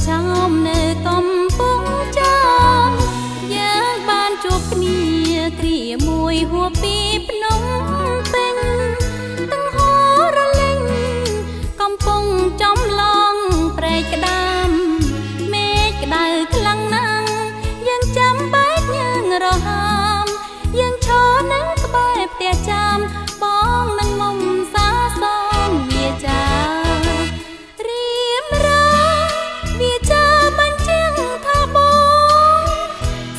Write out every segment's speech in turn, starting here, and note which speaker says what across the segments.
Speaker 1: ចំនៅកំពង់ចាមយើងបានជួបគ្នាគ្រាមួយហួសពីភ្នំពេញទាំងហោរលេងកំពុងចំឡងព្រែកក្តាមមេឃក្តៅខ្លាំងណាស់យើងចាំបែកយើងរហើមយើងឈរនៅក្បែរផ្ទះចាមបងនឹងមុំសាសងវាចារៀមរាវាចាបញ្ជាក់ថាបង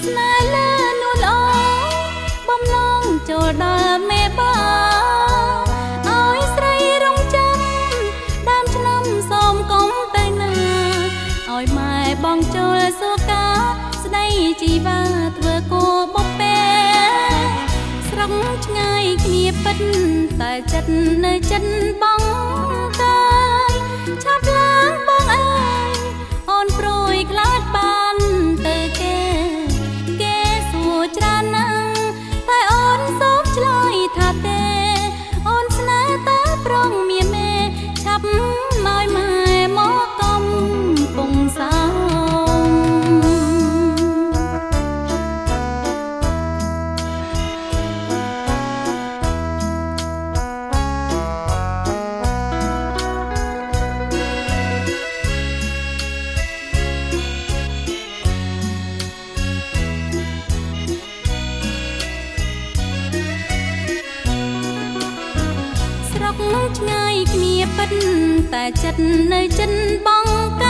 Speaker 1: ស្នេហ៍លើនួនល្អបំឡងចូលដល់មេបាឲ្យស្រីរងចាំដើមឆ្នាំសូមកុំទៅណាឲ្យម៉ែបងចូលសុខាស្ដីជីវ៉ាធ្វើគោបុព្វេស្រុកឆ្ងាយគ្នាពិតតែចិត្តនៅចិត្តបងកាយឆាប់ឡើងបងអើយអូនព្រួយខ្លាចបានទៅគេសួរច្រើនណាស់តែអូនសូមឆ្លើយថាទេអូនស្នេហ៍តែប្រងមានមេឆាប់ឲ្យម៉ែមកកំពុងសោមស្រុកឆ្ងាយគ្នាពិតតែចិត្តនៅចិត្តបងកា